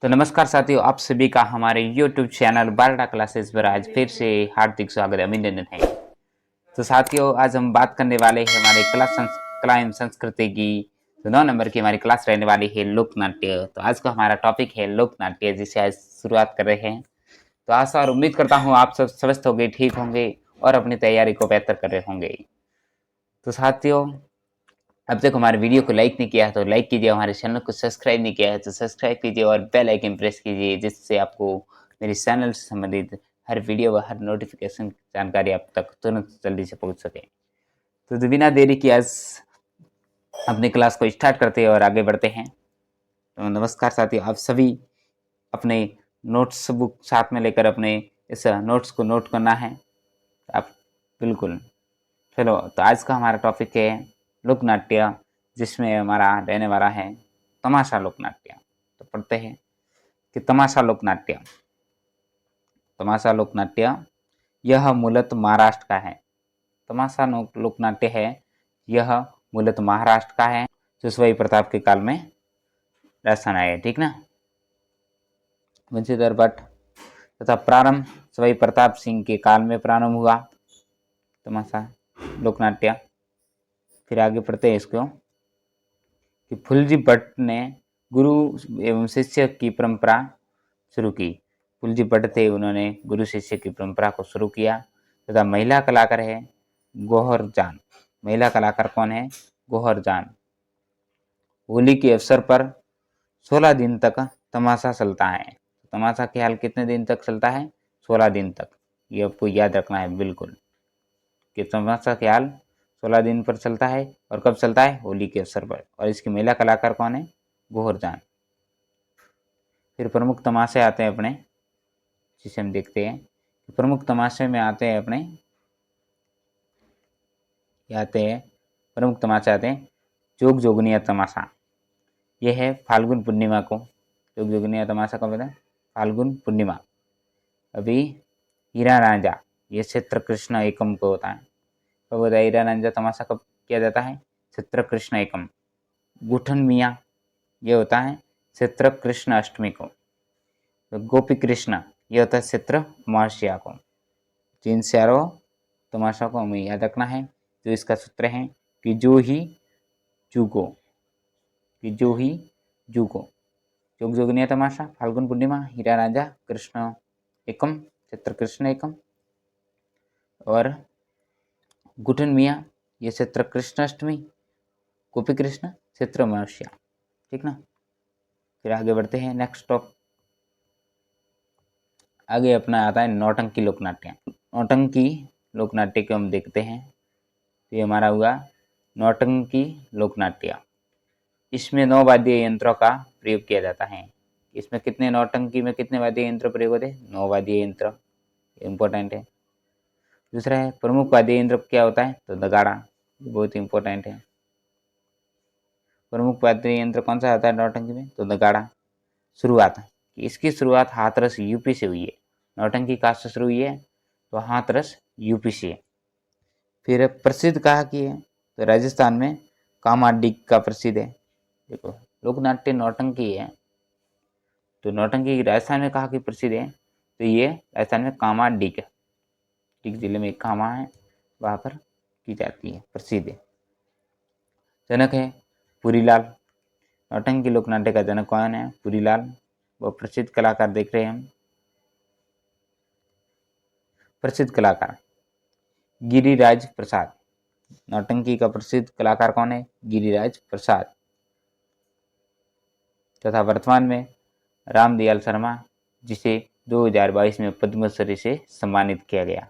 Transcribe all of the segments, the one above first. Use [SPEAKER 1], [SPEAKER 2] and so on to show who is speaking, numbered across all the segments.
[SPEAKER 1] तो नमस्कार साथियों, आप सभी का हमारे YouTube चैनल बारडा क्लासेस पर आज फिर से हार्दिक स्वागत अभिनंदन है। तो साथियों, आज हम बात करने वाले हैं हमारे कला एवं संस्कृति की। तो 9 नंबर की हमारी क्लास रहने वाली है लोक नाट्य। तो आज का हमारा टॉपिक है लोक नाट्य, जिसे आज शुरुआत कर रहे हैं। तो आशा और उम्मीद करता हूँ आप सब स्वस्थ होंगे, ठीक होंगे और अपनी तैयारी को बेहतर कर रहे होंगे। तो साथियों, अब तक हमारे वीडियो को लाइक नहीं किया है तो लाइक कीजिए, हमारे चैनल को सब्सक्राइब नहीं किया है तो सब्सक्राइब कीजिए और बेल आइकन प्रेस कीजिए, जिससे आपको मेरे चैनल से संबंधित हर वीडियो व हर नोटिफिकेशन जानकारी आप तक तुरंत जल्दी से पहुंच सके। तो बिना देरी की आज अपनी क्लास को स्टार्ट करते हैं और आगे बढ़ते हैं। तो नमस्कार साथियों, आप सभी अपने नोट्स बुक साथ में लेकर अपने इस नोट्स को नोट करना है आप। बिल्कुल। चलो, तो आज का हमारा टॉपिक है लोक नाट्य, जिसमें हमारा रहने वाला है तमाशा लोक नाट्य। तो पढ़ते हैं कि तमाशा लोक नाट्य। तमाशा लोक नाट्य यह मूलतः महाराष्ट्र का है। तमाशा लोक नाट्य है, यह मूलतः महाराष्ट्र का है, जो सवाई प्रताप के काल में राजस्थान आए, ठीक ना। बंशीधर भट्ट तथा प्रारंभ सवाई प्रताप सिंह के काल में प्रारंभ हुआ तमाशा लोक नाट्य। फिर आगे पढ़ते हैं इसको कि फुलजी भट्ट ने गुरु एवं शिष्य की परंपरा शुरू की। फुलजी भट्ट थे, उन्होंने गुरु शिष्य की परंपरा को शुरू किया। तथा महिला कलाकार है गौहर जान। महिला कलाकार कौन है? गौहर जान। होली के अवसर पर 16 दिन तक तमाशा चलता है। तमाशा ख्याल कितने दिन तक चलता है? 16 दिन तक। ये आपको याद रखना है बिल्कुल, कि तमाशा ख्याल 16 दिन पर चलता है। और कब चलता है? होली के अवसर पर। और इसकी महिला कलाकार कौन है? गौहर जान। फिर प्रमुख तमाशे आते हैं अपने, जिसे हम देखते हैं। प्रमुख तमाशे में आते हैं अपने, प्रमुख तमाशे आते हैं जोग जोगनिया तमाशा। यह है फाल्गुन पूर्णिमा को। जोग जोगनिया तमाशा कब होता है? फाल्गुन पूर्णिमा। अभी हीरा रांझा, ये चित्र कृष्ण एकम को होता है। कब होता है हीरा रांझा तमाशा? कब किया जाता है? चित्र कृष्ण एकम। गुठन मियाँ, ये होता है चित्र कृष्ण अष्टमी को। तो गोपी कृष्ण, ये होता है चित्र अमावस्या को। तीन चारों तमाशा को हमें याद रखना है। तो इसका सूत्र है कि जो ही जुगो, कि जो ही जुगो। जोग जोगनिया तमाशा, फाल्गुन पूर्णिमा, हीरा रांझा, कृष्ण एकम, चित्र कृष्ण एकम। और गुठन मियाँ, ये चित्र कृष्ण अष्टमी, गोपी कृष्ण चित्र अमावस्या, ठीक ना। फिर आगे बढ़ते हैं नेक्स्ट टॉप। आगे अपना आता है नौटंकी लोकनाट्य। नौटंकी लोकनाट्य को हम देखते हैं। तो ये हमारा हुआ नौटंकी लोकनाट्य। इसमें 9 वाद्य यंत्रों का प्रयोग किया जाता है। इसमें कितने, नौटंकी में कितने वाद्य यंत्र प्रयोग होते हैं? 9 वाद्य यंत्र, इम्पोर्टेंट है। दूसरा है प्रमुख वाद्य यंत्र क्या होता है? तो नगाड़ा, बहुत इंपॉर्टेंट है। प्रमुख वाद्य यंत्र कौन सा आता है नौटंकी में? तो नगाड़ा। शुरुआत, इसकी शुरुआत हाथरस यूपी से हुई है। नौटंकी कहाँ से शुरू हुई है? तो हाथरस यूपी से। फिर प्रसिद्ध कहाँ की है? तो राजस्थान में कामाडीक का प्रसिद्ध है। देखो, लोकनाट्य नौटंकी है, तो नौटंकी राजस्थान में कहाँ की प्रसिद्ध है? तो ये राजस्थान में कामाडीक, डिग जिले में कामा है, वहाँ पर की जाती है, प्रसिद्ध है। जनक है पुरीलाल। नौटंकी लोकनाट्य का जनक कौन है? पुरीलाल। वो प्रसिद्ध कलाकार देख रहे हैं हम। प्रसिद्ध कलाकार गिरिराज प्रसाद। नौटंकी का प्रसिद्ध कलाकार कौन है? गिरिराज प्रसाद। तथा वर्तमान में रामदयाल शर्मा, जिसे 2022 में पद्मश्री से सम्मानित किया गया।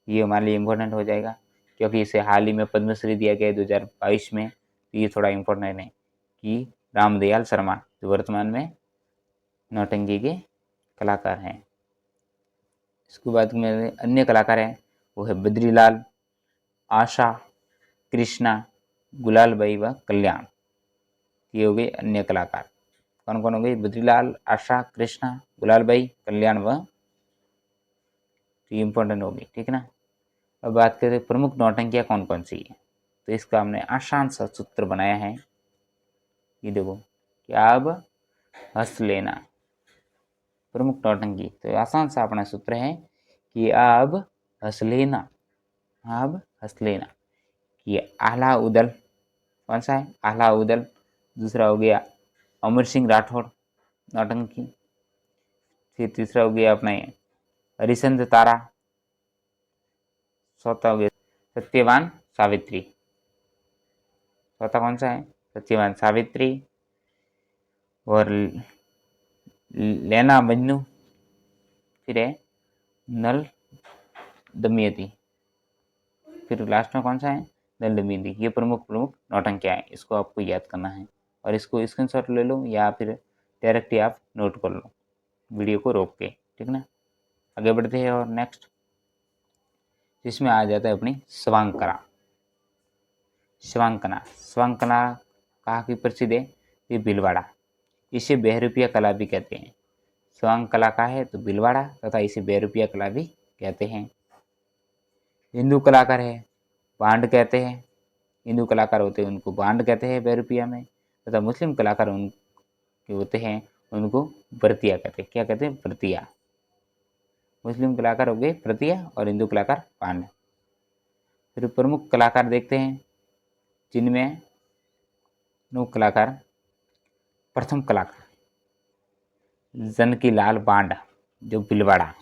[SPEAKER 1] ये हमारे लिए इम्पोर्टेंट हो जाएगा, क्योंकि इसे हाल ही में पद्मश्री दिया गया 2022 में। तो ये थोड़ा इम्पोर्टेंट है कि रामदयाल शर्मा जो वर्तमान में नौटंकी के कलाकार हैं। इसके बाद में अन्य कलाकार हैं, वो है बद्रीलाल, आशा, कृष्णा, गुलालबाई व कल्याण। ये हो गए अन्य कलाकार। कौन कौन हो गए? बद्रीलाल, आशा, कृष्णा, गुलालबाई, कल्याण व, तो ये इंपॉर्टेंट होगी, ठीक है ना। अब बात करें प्रमुख नौटंकियाँ कौन कौन सी है। तो इसका हमने आसान सा सूत्र बनाया है। ये देखो कि अब हंस लेना, प्रमुख नौटंकी। तो आसान सा अपना सूत्र है कि अब हंस लेना, अब हंस लेना। कि आला उदल कौन सा है? आला उदल। दूसरा हो गया अमर सिंह राठौड़ नौटंकी। फिर तीसरा हो गया अपने हरिश्चंद्र तारा। चौथा हो गया सत्यवान सावित्री। चौथा कौन सा है? सत्यवान सावित्री। और लेना मजनू। फिर है नल दमयंती। फिर लास्ट में कौन सा है? नल दमयंती। ये प्रमुख प्रमुख नौटंकियाँ हैं, इसको आपको याद करना है और इसको स्क्रीनशॉट ले लो या फिर डायरेक्ट ही आप नोट कर लो वीडियो को रोक के, ठीक ना। आगे बढ़ते हैं और नेक्स्ट जिसमें आ जाता है अपनी स्वांकना। स्वांकना, स्वांकना कहाँ की प्रसिद्ध है? ये भीलवाड़ा। इसे बहरूपिया कला भी कहते हैं। स्वांग कला का है तो भीलवाड़ा तथा इसे बहरूपिया कला भी कहते हैं। हिंदू कलाकार है, बांड कहते हैं। हिंदू कलाकार होते हैं उनको बांड कहते हैं बहरूपिया में, तथा मुस्लिम कलाकार उनके होते हैं उनको बर्तिया कहते हैं। क्या कहते हैं? बर्तिया। मुस्लिम कलाकार हो गए बर्तिया और हिंदू कलाकार बांड। फिर प्रमुख कलाकार देखते हैं जिनमें प्रमुख कलाकार, प्रथम कलाकार जानकी लाल बांड जो भीलवाड़ा,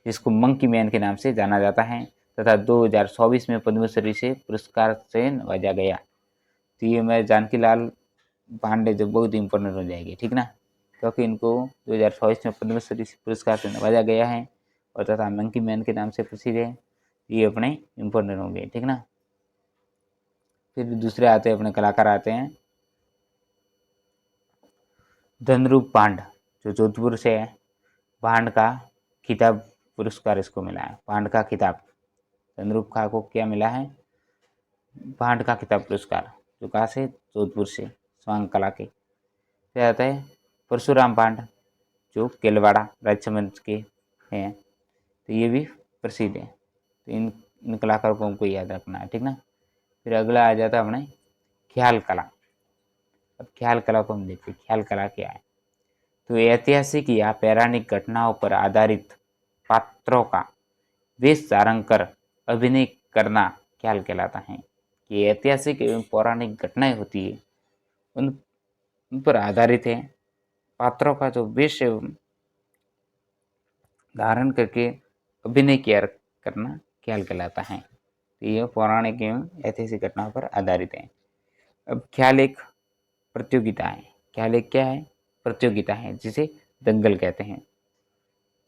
[SPEAKER 1] जिसको मंकी मैन के नाम से जाना जाता है तथा 2024 में पद्मश्री से पुरस्कार से नवाजा गया। तो ये मैं जानकी लाल पांडे जो बहुत इंपॉर्टेंट हो जाएगी, ठीक ना, क्योंकि इनको 2024 में पद्मश्री पुरस्कार से नवाजा गया है और तथा मंकी मैन के नाम से प्रसिद्ध है। ये अपने इंपॉर्टेंट हो गए, ठीक ना। फिर दूसरे आते हैं अपने कलाकार आते हैं धनरूप पांड जो जोधपुर से है। पांड का खिताब पुरस्कार इसको मिला है, पांड का खिताब। धनरूप खा को क्या मिला है? पांड का खिताब पुरस्कार, जो कहाँ से? जोधपुर से, स्वांग कला के। फिर आता है परशुराम पांड जो केलवाड़ा राजसमंद के हैं, तो ये भी प्रसिद्ध है। तो इन कलाकारों को हमको याद रखना है, ठीक ना। फिर अगला आ जाता है अपने ख्याल कला। अब ख्याल कला को हम देखते हैं, ख्याल कला क्या है? तो ऐतिहासिक या पौराणिक घटनाओं पर आधारित पात्रों का वेश धारण कर अभिनय करना ख्याल कहलाता है। कि ऐतिहासिक एवं पौराणिक घटनाएं होती है उन पर आधारित है, पात्रों का जो वेश धारण करके अभिनय किया करना ख्याल कहलाता है। तो यह पौराणिक एवं ऐतिहासिक घटनाओं पर आधारित है। अब ख्याल एक प्रतियोगिता है। ख्याल एक क्या है? प्रतियोगिता है, जिसे दंगल कहते हैं।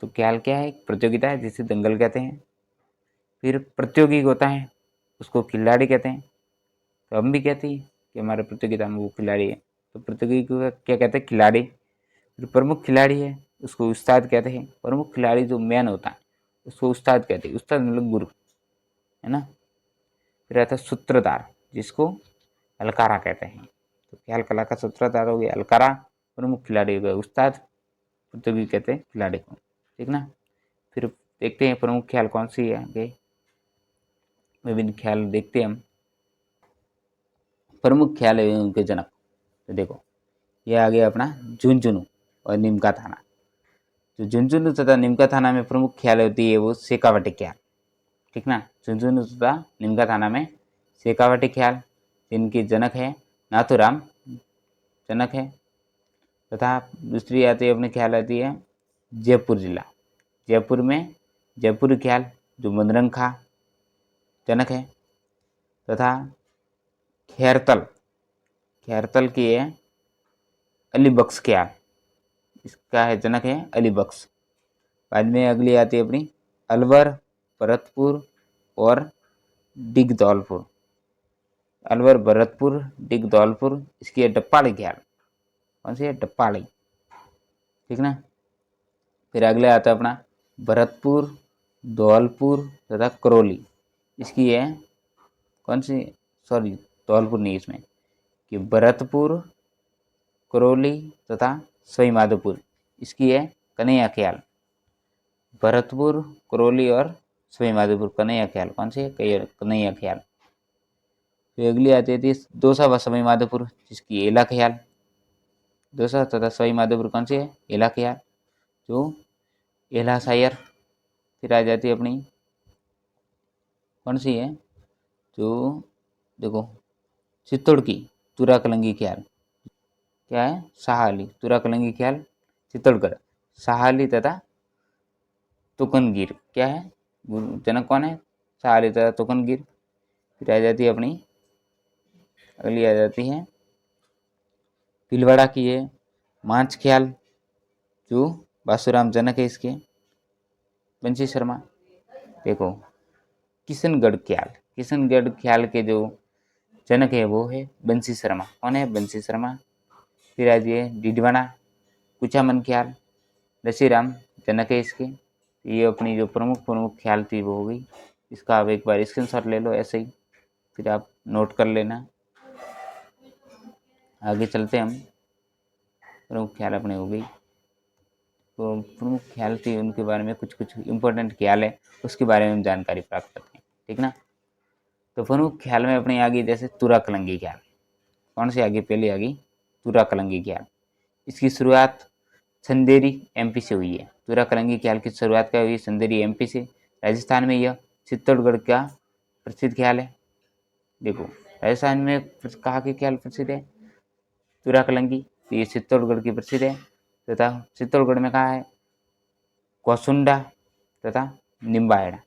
[SPEAKER 1] तो ख्याल क्या है? प्रतियोगिता है जिसे दंगल कहते हैं। फिर प्रतियोगी होता है उसको खिलाड़ी कहते हैं। तो हम भी कहते हैं कि हमारे प्रतियोगिता में वो खिलाड़ी है, तो प्रतियोगी को क्या कहते हैं? खिलाड़ी। फिर प्रमुख खिलाड़ी है उसको उस्ताद कहते हैं। प्रमुख खिलाड़ी जो मैन होता है उसको उस्ताद कहते हैं। उस्ताद मतलब गुरु, है ना। फिर आता है सूत्रधार जिसको अलकारा कहते हैं। तो ख्याल कला का सूत्रधार हो गया अलकारा, प्रमुख खिलाड़ी हो गया उस्ताद, प्रतियोगी कहते हैं खिलाड़ी को, ठीक ना। फिर देखते हैं प्रमुख ख्याल कौन सी है आगे, विभिन्न ख्याल देखते हैं हम। प्रमुख ख्याल एवं उनके जनक। तो देखो ये आ गया अपना झुंझुनू और निमका थाना। जो झुंझुनू तथा निमका थाना में प्रमुख ख्याल होती है वो शेखावटी ख्याल, ठीक ना। झुंझुनू तथा निमका थाना में शेखावटी ख्याल जिनके जनक है नाथूराम जनक है। तथा दूसरी आती है अपने ख्याल आती है जयपुर जिला। जयपुर में जयपुरी ख्याल जो मदरंग खा जनक है। तथा खैरतल, खैरतल की है अली बख्श ख्याल, इसका है जनक है अली बख्श। बाद में अगली आती है अपनी अलवर, भरतपुर और डिगदौलपुर। अलवर, भरतपुर, डिगदौलपुर, इसकी है डप्पाली ख्याल। कौन सी है? डप्पाली, ठीक ना। फिर अगले आता है अपना भरतपुर, धौलपुर तथा करौली। इसकी है कौन सी? सॉरी धौलपुर नहीं, इसमें कि भरतपुर, करौली तथा सवाई माधोपुर। इसकी है कन्हैया ख्याल। भरतपुर, करौली और सवाई माधोपुर कन्हैया ख्याल। कौन सी है? कन्हैया ख्याल। फिर अगली आती थी दौसा व सवाई माधोपुर जिसकी एला ख्याल। दौसा तथा सवाई माधोपुर कौन सी है? एला ख्याल। जो एला शायर। फिर आ जाती है अपनी कौन सी है, जो देखो चित्तौड़ की तुरा कलंगी ख्याल। क्या है, साहाली, तुरा कलंगी ख्याल चित्तौड़गढ़, साहाली तथा तुकनगिर। क्या है, जनक कौन है, साहाली तथा तुकनगिर। फिर आ जाती है अपनी अगली आ जाती है भीलवाड़ा की है मांझ ख्याल, जो बासुराम जनक है इसके, बंशी शर्मा। देखो किशनगढ़ ख्याल, किशनगढ़ ख्याल के जो जनक है वो है बंशी शर्मा। कौन है, बंशी शर्मा। फिर आ जाइए डिडवाना कुचामन ख्याल, दशीराम जनक है इसके। ये अपनी जो प्रमुख प्रमुख ख्याल थी वो हो गई। इसका आप एक बार स्क्रीनशॉट ले लो ऐसे ही, फिर आप नोट कर लेना। आगे चलते हम, प्रमुख ख्याल अपने हो गई। तो प्रमुख ख्याल थी उनके बारे में कुछ कुछ इंपॉर्टेंट ख्याल है, उसके बारे में हम जानकारी प्राप्त करते हैं, ठीक ना। तो प्रमुख ख्याल में अपनी आ गई जैसे तुरा कलंगी ख्याल। कौन सी आ गई, पहली आ गई तुरा कलंगी ख्याल। इसकी शुरुआत चंदेरी एमपी से हुई है। तुरा कलंगी ख्याल की शुरुआत क्या हुई, चंदेरी एमपी से। राजस्थान में यह चित्तौड़गढ़ का प्रसिद्ध ख्याल है। देखो राजस्थान में कहाँ के ख्याल प्रसिद्ध है, तुरा कलंगी, तो ये चित्तौड़गढ़ की प्रसिद्ध है। तथा चित्तौड़गढ़ में कहाँ है, कौसुंडा तथा निम्बाहेड़ा,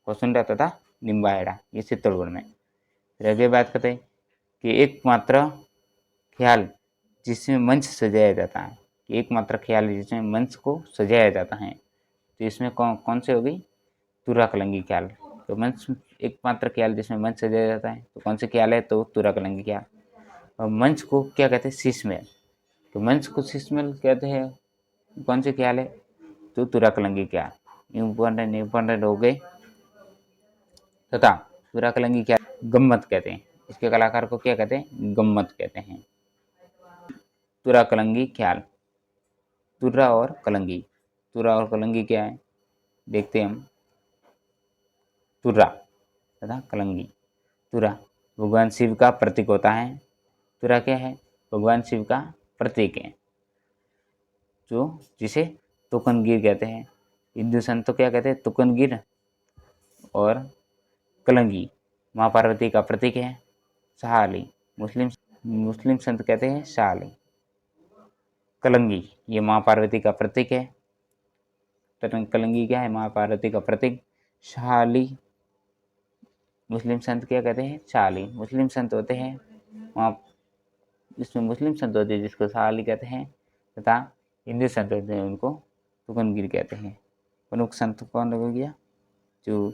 [SPEAKER 1] कौसुंडा तथा निम्बाहेड़ा, ये चित्तौड़गढ़ में। फिर आगे बात करते हैं कि एकमात्र ख्याल जिसमें मंच सजाया जाता है, एकमात्र ख्याल जिसमें मंच को सजाया जाता है, तो इसमें कौन कौन से हो गई, तुरा कलंगी ख्याल। तो मंच, एकमात्र ख्याल जिसमें मंच सजाया जाता है, तो कौन से ख्याल है, तो तुरा कलंगी ख्याल। और मंच को क्या कहते हैं, शीशमेल। तो मंच को शीशमेल कहते हैं, कौन से ख्याल है, तो तुरा कलंगी ख्याल। इंपॉर्टेंट हो गए। तथा तुरा कलंगी ख्याल गम्मत कहते हैं, इसके कलाकार को क्या कहते हैं, गम्मत कहते हैं। तुरा कलंगी ख्याल, तुर्रा और कलंगी, तुरा और कलंगी क्या है, देखते हैं हम। तुर्रा तथा कलंगी। तुरा भगवान शिव का प्रतीक होता है। तुरा क्या है, भगवान शिव का प्रतीक है, जो जिसे तुकनगिर कहते हैं। हिंदू संत तो क्या कहते हैं, तुकनगिर। और कलंगी माँ पार्वती का प्रतीक है। शाहाली मुस्लिम मुस्लिम संत कहते हैं शाहाली। कलंगी ये माँ पार्वती का प्रतीक है। कलंगी क्या है, माँ पार्वती का प्रतीक। शाहाली मुस्लिम संत क्या कहते हैं, शाहाली। मुस्लिम संत होते हैं वहाँ, जिसमें मुस्लिम संत होते हैं जिसको शाहाली कहते हैं, तथा हिंदू संत होते हैं उनको तुकनगिर कहते हैं। प्रमुख संत कौन हो गया, जो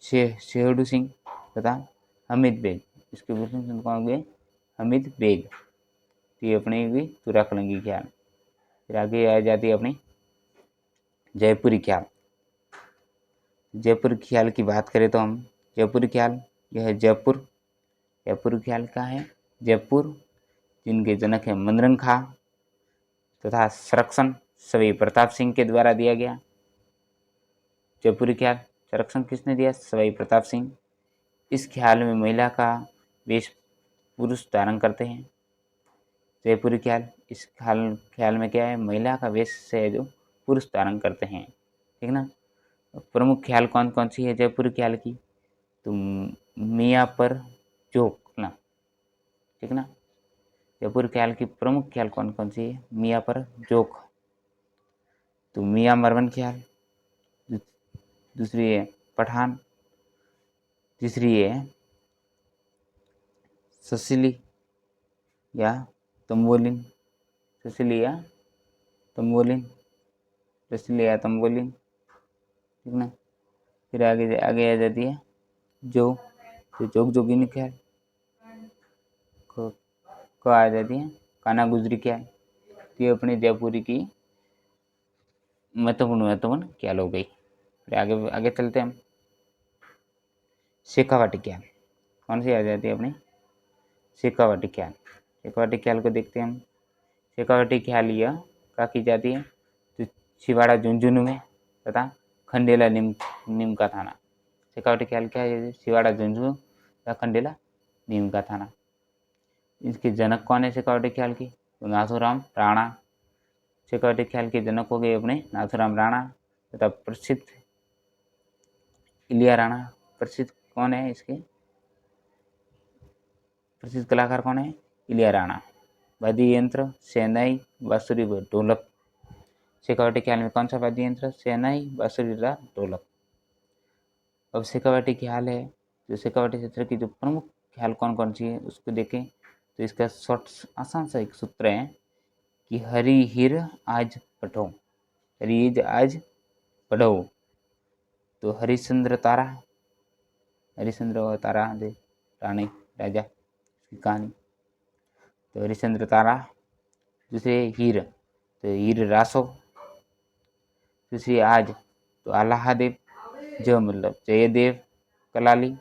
[SPEAKER 1] शेहडू सिंह तथा हमीद बेग। इसके मुस्लिम संत कौन हो गए, हमीद बेग। तो ये अपनी हुई तुरा कलंगी ख्याल। फिर आगे आ जाती है अपनी जयपुरी ख्याल। जयपुर ख्याल की बात करें तो हम, जयपुरी ख्याल यह है जयपुर। जयपुर ख्याल का है, जयपुर, जिनके जनक है मनरंग खा तथा संरक्षण सवाई प्रताप सिंह के द्वारा दिया गया। जयपुरी ख्याल संरक्षण किसने दिया, सवाई प्रताप सिंह। इस ख्याल में महिला का वेश पुरुष धारण करते हैं। जयपुरी ख्याल, इस ख्याल में क्या है, महिला का वेश है जो पुरुष धारण करते हैं, ठीक ना। प्रमुख ख्याल कौन कौन सी है जयपुरी ख्याल की, तो मियाँ पर जोक ना, ठीक ना। जयपुर ख्याल की प्रमुख ख्याल कौन कौन सी है, मियाँ पर जोक, तो मियाँ मरवन ख्याल। दूसरी है पठान। तीसरी है ससिली या तम्बोलिन, ससिली या तम्बोलिन, ससिली या तम्बोलिन, ठीक ना। फिर आगे आगे आ जाती है जो जोग जोगिनी ख्याल को आ जाती है काना गुजरी ख्याल। तो ये अपनी जयपुरी की महत्वपूर्ण ख्याल हो गई। फिर आगे आगे चलते हैं हम, शेखावाटी ख्याल। कौन सी आ जाती है अपनी, शेखावाटी ख्याल। शेखावाटी ख्याल को देखते हैं हम। शेखावाटी ख्याल यह क्या की जाती है, तो छिवाड़ा झुंझुनू में तथा खंडेला नीम का थाना। शेखावाटी ख्याल क्या है, छिवाड़ा झुंझुनू या खंडेला नीम का थाना। इसके जनक कौन है शेखावाटी ख्याल की, तो नाथूराम राणा शेखावटी ख्याल के जनक हो गए अपने नाथूराम राणा तथा प्रसिद्ध इलिया राणा। प्रसिद्ध कौन है इसके? प्रसिद्ध कलाकार कौन है? इलिया राणा। वाद्य यंत्र शहनाई, बांसुरी व ढोलक। शेखावटी ख्याल में कौन सा वाद्य यंत्र? शहनाई, बांसुरी तथा ढोलक। अब शेखावटी ख्याल है, जो शेखावटी क्षेत्र की जो प्रमुख ख्याल कौन कौन सी है उसको देखें तो इसका शॉर्ट आसान सा एक सूत्र है कि हरि हिर आज पढ़ो। हरि आज पढ़ो। तो हरिश्चंद्र तारा, हरिश्चंद्र और तारा दे रानी राजा की कहानी। तो हरिश्चंद्र तारा। दूसरे हीर, तो हीर रासो। दूसरी आज, तो आलाहादेव। जो मतलब जयदेव कलाली।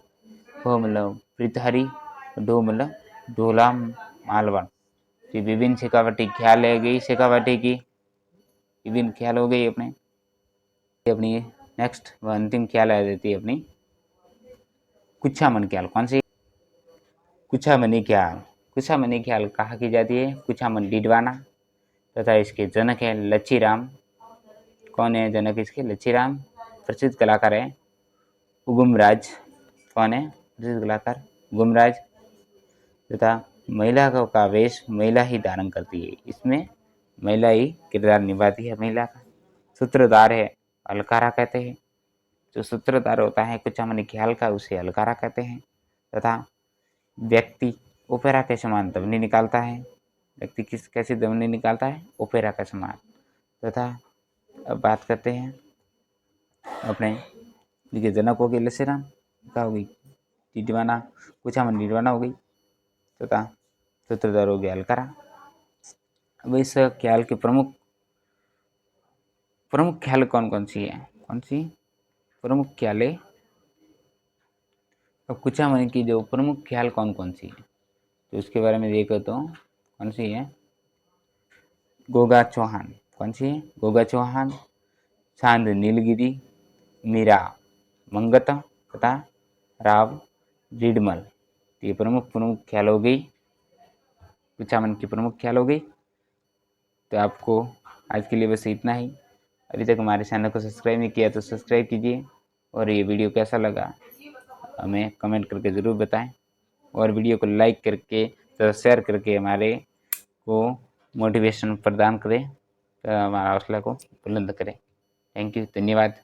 [SPEAKER 1] हो मतलब प्रीतहरी। डो मतलब ढोला मालवण। तो विभिन्न शेखावटी ख्याल है गई शेखावटी की, विभिन्न ख्याल हो गई अपनी नेक्स्ट व अंतिम ख्याल आ जाती है अपनी कुछामन ख्याल। कौन सी? कुछामनी ख्याल। कुछामनी ख्याल कहा की जाती है? कुछामन डिडवाना। तथा इसके जनक है लच्छीराम। कौन है जनक इसके? लच्छीराम। प्रसिद्ध कलाकार है उगमराज। कौन है प्रसिद्ध कलाकार? उगमराज। तथा महिला का वेश महिला ही धारण करती है, इसमें महिला ही किरदार निभाती है महिला का। सूत्रधार है अलकारा कहते हैं। जो सूत्रधार होता है कुछामनी ख्याल का उसे अलकारा कहते हैं। तथा व्यक्ति ओपेरा के समान ध्वनि निकालता है। व्यक्ति कैसी ध्वनि निकालता है? ओपेरा के समान। तथा अब बात करते हैं अपने देखिए जनक हो गई लच्छीराम, क्या हो गई? डिडवाना, कुछामन डिडवाना हो गई। तथा सूत्रधार हो गया अलकारा। अब इस ख्याल के प्रमुख ख्याल कौन कौन सी है? कौन सी प्रमुख ख्याल है? अब कुछामन की जो प्रमुख ख्याल कौन कौन सी है तो उसके बारे में देखो तो कौन सी है? गोगा चौहान। कौन सी है? गोगा चौहान। चांद नीलगिरी, मीरा मंगत तथा राव रिडमल। ये प्रमुख ख्याल हो गई, कुछामन की प्रमुख ख्याल हो गई। तो आपको आज के लिए बस इतना ही। अभी तक हमारे चैनल को सब्सक्राइब नहीं किया तो सब्सक्राइब कीजिए, और ये वीडियो कैसा लगा हमें कमेंट करके ज़रूर बताएं, और वीडियो को लाइक करके तो शेयर करके हमारे को मोटिवेशन प्रदान करें, तो हमारा हौसला को बुलंद करें। थैंक यू, धन्यवाद,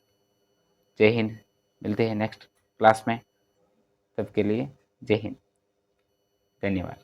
[SPEAKER 1] जय हिंद। मिलते हैं नेक्स्ट क्लास में, तब के लिए जय हिंद, धन्यवाद।